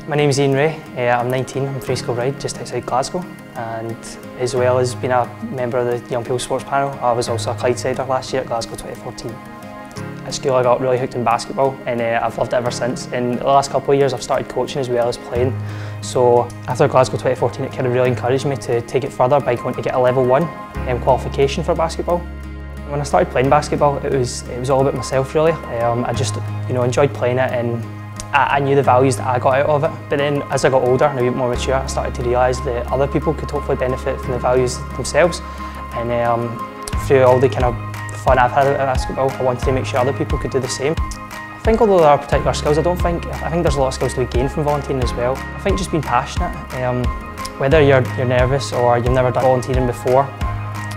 My name is Ian Ray, I'm 19, I'm from East Kilbride, just outside Glasgow, and as well as being a member of the Young People Sports Panel, I was also a Clydesider last year at Glasgow 2014. At school I got really hooked in basketball and I've loved it ever since. In the last couple of years I've started coaching as well as playing, so after Glasgow 2014 it kind of really encouraged me to take it further by going to get a level 1 qualification for basketball. When I started playing basketball it was all about myself really. I just enjoyed playing it, and I knew the values that I got out of it, but then as I got older and a bit more mature, I started to realise that other people could hopefully benefit from the values themselves, and through all the kind of fun I've had at basketball, I wanted to make sure other people could do the same. I think although there are particular skills, I think there's a lot of skills to be gained from volunteering as well. I think just being passionate, whether you're nervous or you've never done volunteering before,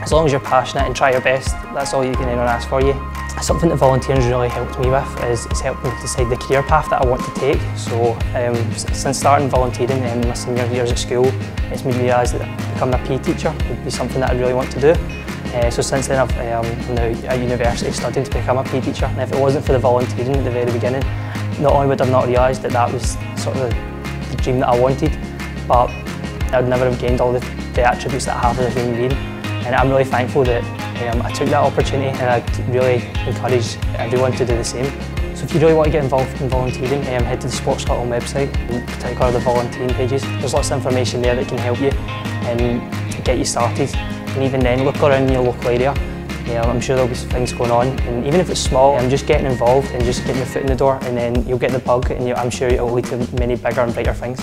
as long as you're passionate and try your best, that's all you can anyone ask for you. Something that volunteering has really helped me with is it's helped me decide the career path that I want to take. So since starting volunteering in my senior years at school, it's made me realise that becoming a PE teacher would be something that I really want to do. So since then I'm now at university studying to become a PE teacher, and if it wasn't for the volunteering at the very beginning, not only would I have not realised that that was sort of the dream that I wanted, but I'd never have gained all the attributes that I have as a human being. And I'm really thankful that I took that opportunity, and I'd really encourage everyone to do the same. So if you really want to get involved in volunteering, head to the Sport Scotland website, in particular the volunteering pages. There's lots of information there that can help you and get you started. And even then, look around in your local area. I'm sure there'll be things going on, and even if it's small, just getting involved and just getting your foot in the door, and then you'll get the bug, and I'm sure it'll lead to many bigger and brighter things.